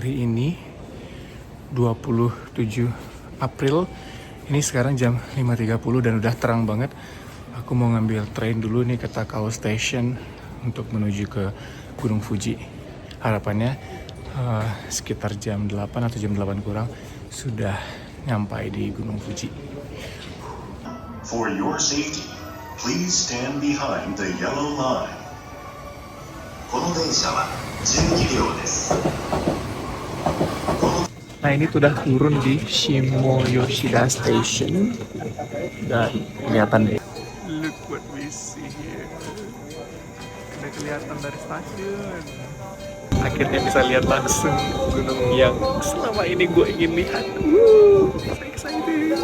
hari ini 27 April. Ini sekarang jam 5.30 dan udah terang banget. Aku mau ngambil train dulu nih ke Takao Station untuk menuju ke Gunung Fuji. Harapannya sekitar jam 8 atau jam 8 kurang sudah nyampai di Gunung Fuji. For your safety, please stand behind the yellow line. この電車は12両です。 Nah ini tuh udah turun di Shimoyoshida Station dan kelihatan deh. Look what we see here. Udah kelihatan dari stasiun. Akhirnya bisa lihat langsung gunung yang selama ini gue ingin lihat. So excited.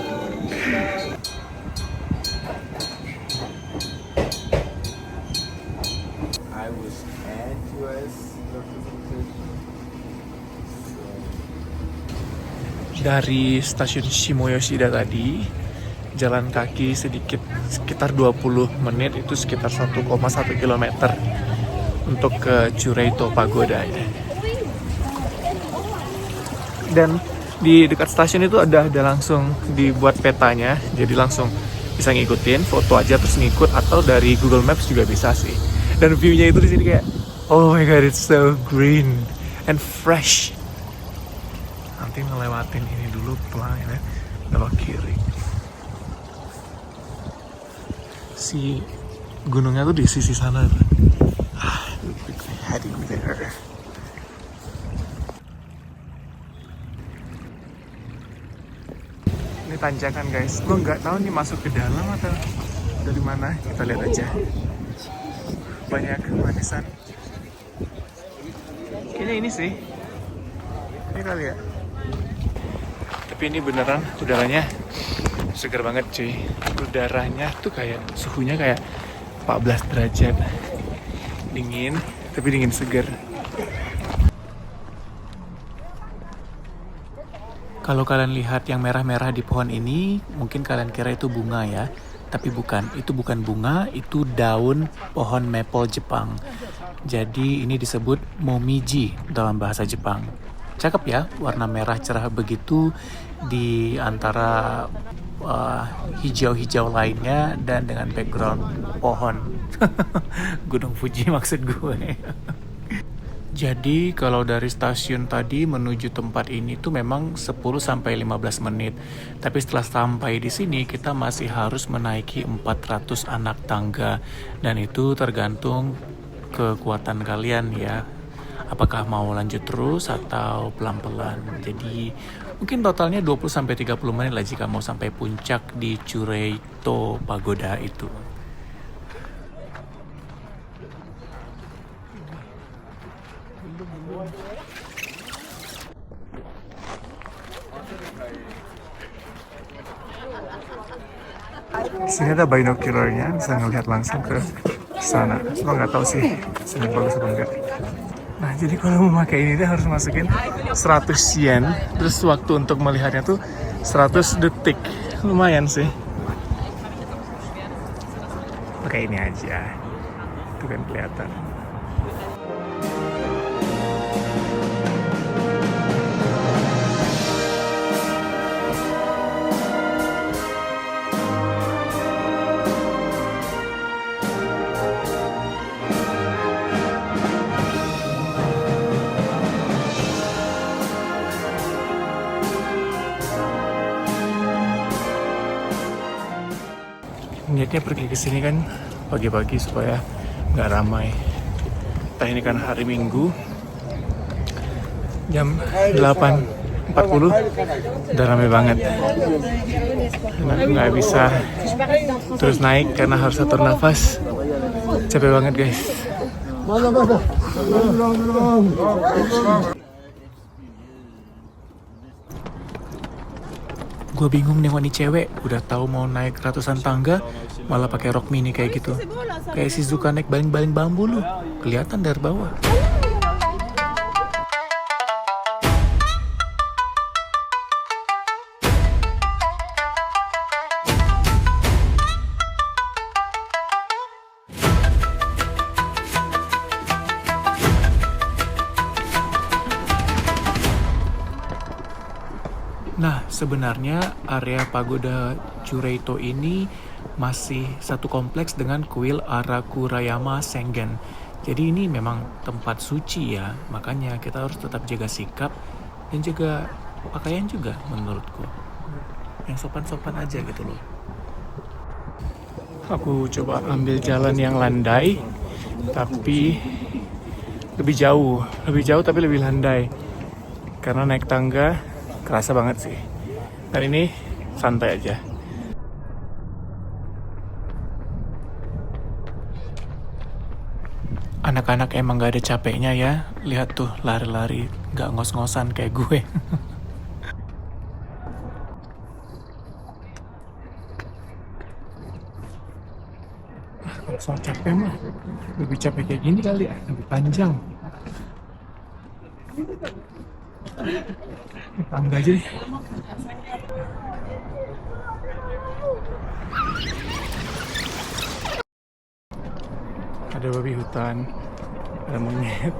I was address representation. Dari stasiun Shimoyoshida tadi jalan kaki sedikit sekitar 20 menit, itu sekitar 1,1 km untuk ke Chureito Pagoda ya. Dan di dekat stasiun itu ada langsung dibuat petanya, jadi langsung bisa ngikutin, foto aja terus ngikut, atau dari Google Maps juga bisa sih. Dan view-nya itu di sini kayak oh my god, it's so green and fresh. Nanti ngelewatin ini dulu pelan ya, belok kiri. Si gunungnya tuh di sisi sana. Heading there. Ini tanjakan guys. Gue nggak tahu nih masuk ke dalam atau dari mana. Kita lihat aja. Banyak manisan. Kayaknya ini sih. Ini kali ya. Tapi ini beneran udaranya segar banget cuy. Udaranya tuh kayak suhunya kayak 14 derajat. Dingin, tapi dingin segar. Kalau kalian lihat yang merah-merah di pohon ini, mungkin kalian kira itu bunga ya. Tapi bukan, itu bukan bunga, itu daun pohon maple Jepang. Jadi ini disebut momiji dalam bahasa Jepang. Cakep ya, warna merah cerah begitu di antara hijau-hijau lainnya dan dengan background pohon. Gunung Fuji maksud gue. Jadi kalau dari stasiun tadi menuju tempat ini tuh memang 10-15 menit. Tapi setelah sampai di sini kita masih harus menaiki 400 anak tangga. Dan itu tergantung kekuatan kalian ya. Apakah mau lanjut terus atau pelan-pelan. Jadi mungkin totalnya 20-30 menit lah jika mau sampai puncak di Chureito Pagoda itu. Di sini ada binocularnya, bisa ngelihat langsung ke sana. Cuma nggak tahu sih sini bagus atau enggak. Nah jadi kalau mau pakai ini dia harus masukin 100 yen. Terus waktu untuk melihatnya tuh 100 detik. Lumayan sih. Pakai ini aja. Itu kan kelihatan. Niatnya pergi ke sini kan pagi-pagi supaya nggak ramai. Entah ini kan hari Minggu jam 8.40 udah ramai banget. Dan aku nggak bisa terus naik karena harus atur nafas. Capek banget guys. Gue bingung nengok nih cewek, udah tahu mau naik ratusan tangga, malah pakai rok mini kayak gitu. Kayak Shizuka naik baling-baling bambu loh, kelihatan dari bawah. Sebenarnya area Pagoda Chureito ini masih satu kompleks dengan kuil Arakurayama Sengen. Jadi ini memang tempat suci ya, makanya kita harus tetap jaga sikap dan jaga pakaian juga menurutku. Yang sopan-sopan aja gitu loh. Aku coba ambil jalan yang landai, tapi lebih jauh tapi lebih landai. Karena naik tangga kerasa banget sih. Dan ini santai aja. Anak-anak emang gak ada capeknya ya. Lihat tuh lari-lari gak ngos-ngosan kayak gue. Kalau soal capek mah lebih capek kayak gini kali ya, lebih panjang. Tangga aja deh. Ada babi hutan, ada monyet.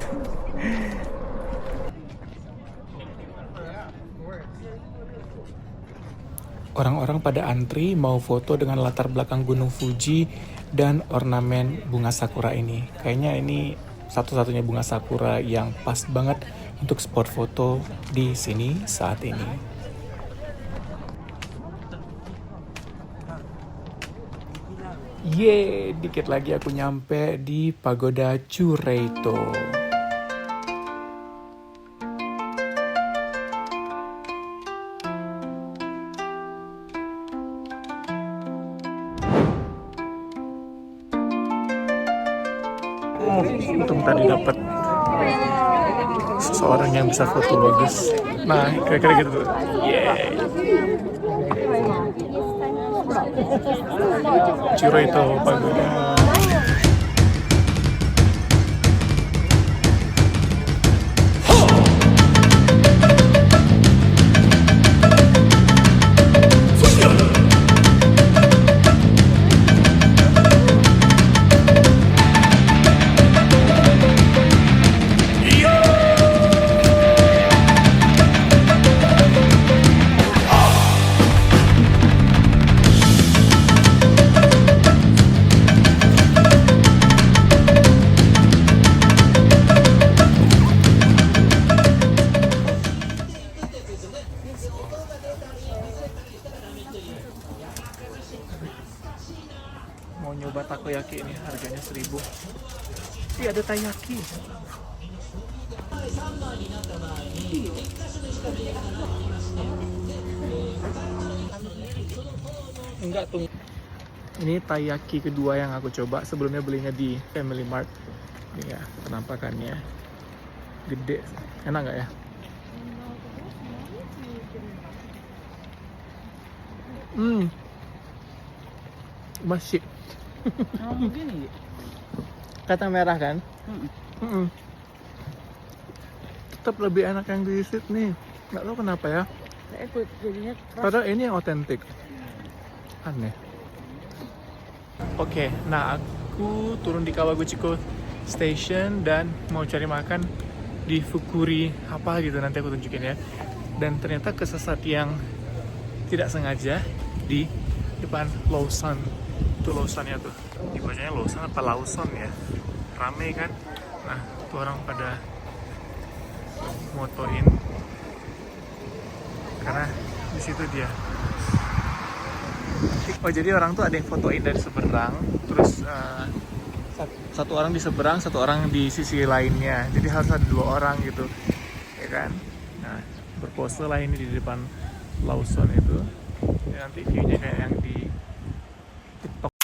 Orang-orang pada antri mau foto dengan latar belakang Gunung Fuji dan ornamen bunga sakura ini. Kayaknya ini satu-satunya bunga sakura yang pas banget untuk spot foto di sini saat ini. Yeay, dikit lagi aku nyampe di Pagoda Chureito. Untung tadi dapat seseorang yang bisa foto bagus. Nah, kira-kira gitu tuh. Yeay. Chureito Pagoda. Mau nyoba takoyaki ini, harganya 1.000. Ih, ada taiyaki. Enggak tuh. Ini taiyaki kedua yang aku coba. Sebelumnya belinya di Family Mart. Ini ya penampakannya. Gede. Enak nggak ya? Masih. Begini. Kata merah kan? Tetap lebih enak yang di Sydney. Nggak tahu kenapa ya. Jadinya keras. Padahal ini yang otentik. Aneh. Oke, nah aku turun di Kawaguchiko Station dan mau cari makan di Fukuri apa gitu, nanti aku tunjukin ya. Dan ternyata kesesat yang tidak sengaja di depan Lawson. Itu Lawsonnya tuh. Dibacanya Lawson apa Lawson ya? Rame kan? Nah, tuh orang pada motoin. Karena di situ dia. Oh, jadi orang tuh ada yang fotoin dari seberang, terus satu orang di seberang, satu orang di sisi lainnya. Jadi harus ada 2 orang gitu, ya kan? Nah, berpose lah ini di depan Lawson itu. Ya, nanti view-nya kayak yang di TikTok.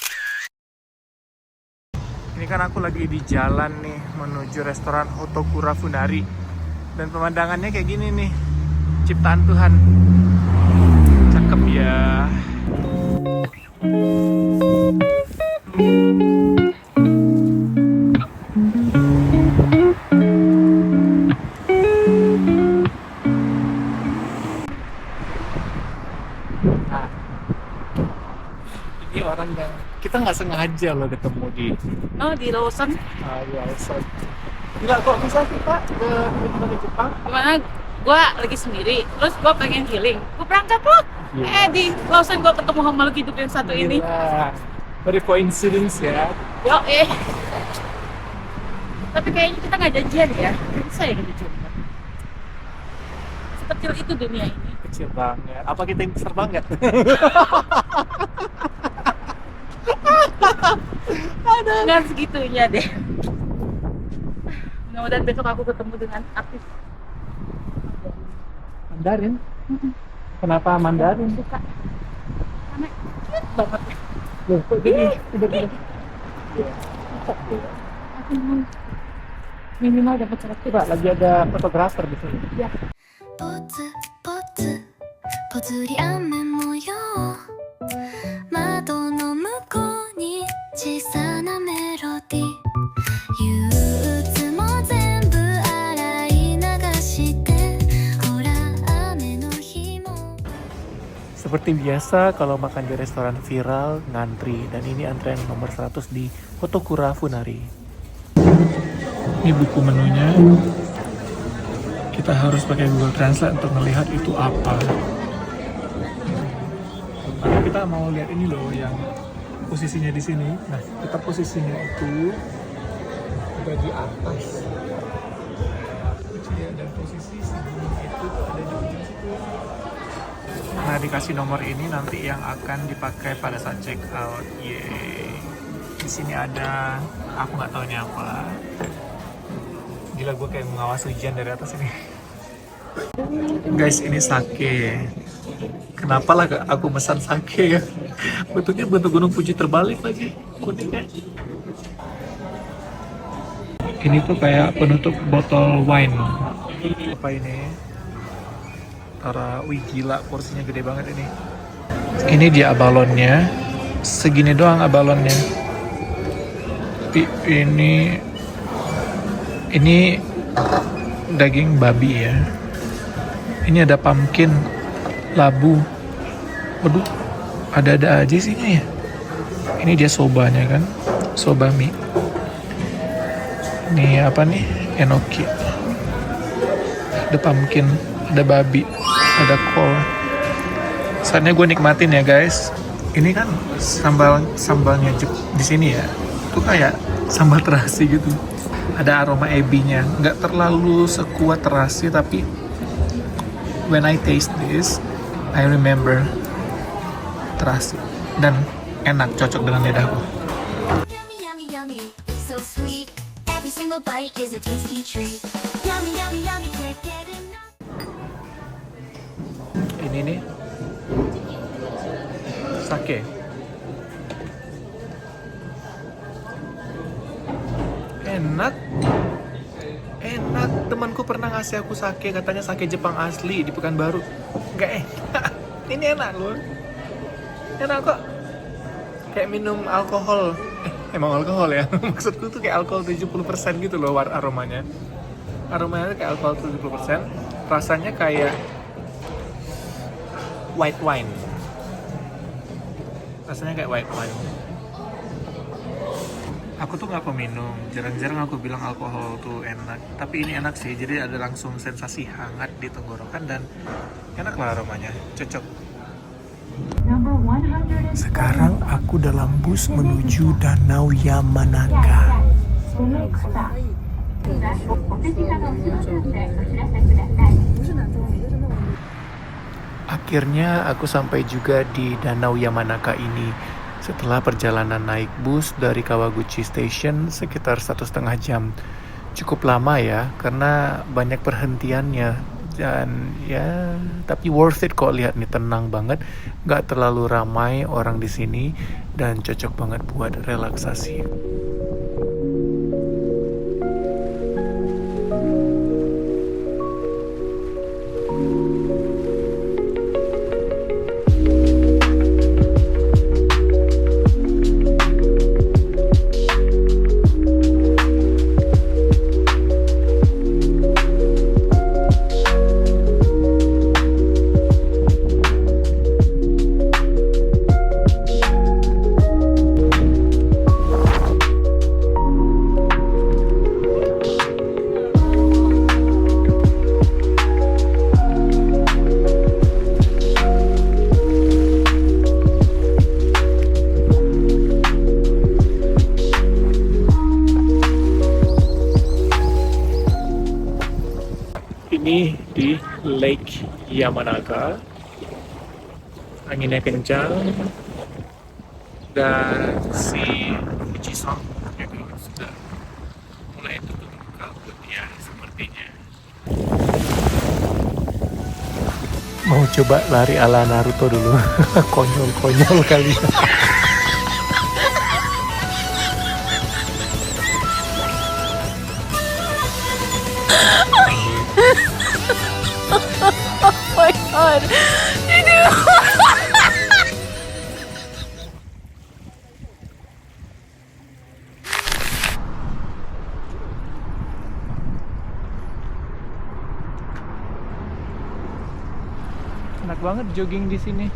Ini kan aku lagi di jalan nih menuju restoran Hotokura Funari. Dan pemandangannya kayak gini nih, ciptaan Tuhan. Cakep ya. Nah, ini orang yang kita nggak sengaja loh ketemu di Di Lawson. Lawson. Gila, kok bisa kita ke Jepang? Gimana? gue lagi sendiri, terus gue pengen healing, gue berangkat loh. Di Lawson gue ketemu sama makhluk hidup yang satu ini. Very coincidence ya. Yo Tapi kayaknya kita nggak janjian ya. Bisa ya kita coba. Sekecil itu dunia ini. Kecil banget. Apa kita yang besar banget? Nggak segitunya deh. Mudah-mudahan besok aku ketemu dengan artis Mandarin? Kenapa Mandarin? suka. Karena cute banget. Loh, kok jadi udah Aku mau minimal dapat surat coba lagi ada fotografer di sini. ya. ポツポツぽつり雨模様窓の向こうに小さなメロディー憂鬱も全部洗い流してほら雨の日も Seperti biasa kalau makan di restoran viral ngantri, dan ini antrean nomor 100 di Otokura Funari. Ini buku menunya. Kita harus pakai Google Translate untuk melihat itu apa. Maka kita mau lihat ini loh yang posisinya di sini. Nah, kita posisinya itu ada di atas. Dan posisi sebelum itu ada di ujung situ. Nah, dikasih nomor ini nanti yang akan dipakai pada saat check out. Yeay. Di sini ada, aku nggak tahu ini apa. Gila, gue kayak mengawas hujan dari atas ini. Guys, ini sake. Kenapa lah aku pesan sake ya? Bentuknya bentuk gunung Fuji terbalik lagi. Kuningnya. Ini tuh kayak penutup botol wine. Apa ini? Tara, wih gila, porsinya gede banget ini. Ini dia abalonnya. Segini doang abalonnya. Tapi ini daging babi ya. Ini ada pumpkin, labu. Waduh, ada-ada aja isinya ya. Ini dia sobanya kan, soba mie. Ini apa nih? Enoki. Ada pumpkin, ada babi, ada kol. Saatnya gue nikmatin ya guys. Ini kan sambalnya di sini ya. Itu kayak sambal terasi gitu. Ada aroma ebinya, nggak terlalu sekuat terasi, tapi when I taste this, I remember terasi dan enak, cocok dengan lidahku. Yummy, yummy, yummy, so sweet. Every single bite is a tasty treat. Yummy, yummy, yummy, can't get enough. Ini nih sake. Enak, temanku pernah ngasih aku sake, katanya sake Jepang asli di Pekanbaru. Nggak enak, ini enak loh, enak kok, kayak minum alkohol. Emang alkohol ya, maksudku tuh kayak alkohol 70% gitu loh aromanya tuh kayak alkohol 70%, rasanya kayak white wine, Aku tuh nggak peminum, jarang-jarang aku bilang alkohol tuh enak. Tapi ini enak sih, jadi ada langsung sensasi hangat di tenggorokan dan enak lah aromanya, cocok. Sekarang aku dalam bus menuju Danau Yamanaka. Akhirnya aku sampai juga di Danau Yamanaka ini. Setelah perjalanan naik bus dari Kawaguchi Station sekitar 1,5 jam. Cukup lama ya, karena banyak perhentiannya. Dan ya, tapi worth it kok, lihat nih, tenang banget. Gak terlalu ramai orang di sini dan cocok banget buat relaksasi. ini di Lake Yamanaka. Anginnya kencang dan si Fujisan juga sudah mulai tutup kabut ya sepertinya. Mau coba lari ala Naruto dulu. Konyol-konyol kali. Oh my god. Enak banget jogging di sini.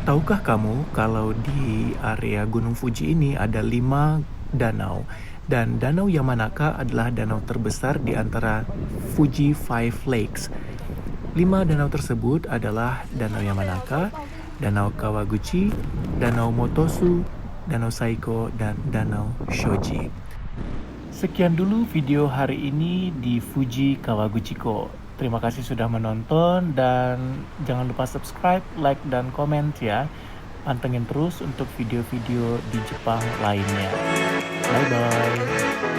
Tahukah kamu kalau di area Gunung Fuji ini ada 5 danau? Dan Danau Yamanaka adalah danau terbesar di antara Fuji Five Lakes. 5 danau tersebut adalah Danau Yamanaka, Danau Kawaguchi, Danau Motosu, Danau Saiko, dan Danau Shoji. Sekian dulu video hari ini di Fuji Kawaguchiko. Terima kasih sudah menonton dan jangan lupa subscribe, like, dan komen ya. Pantengin terus untuk video-video di Jepang lainnya. Bye-bye.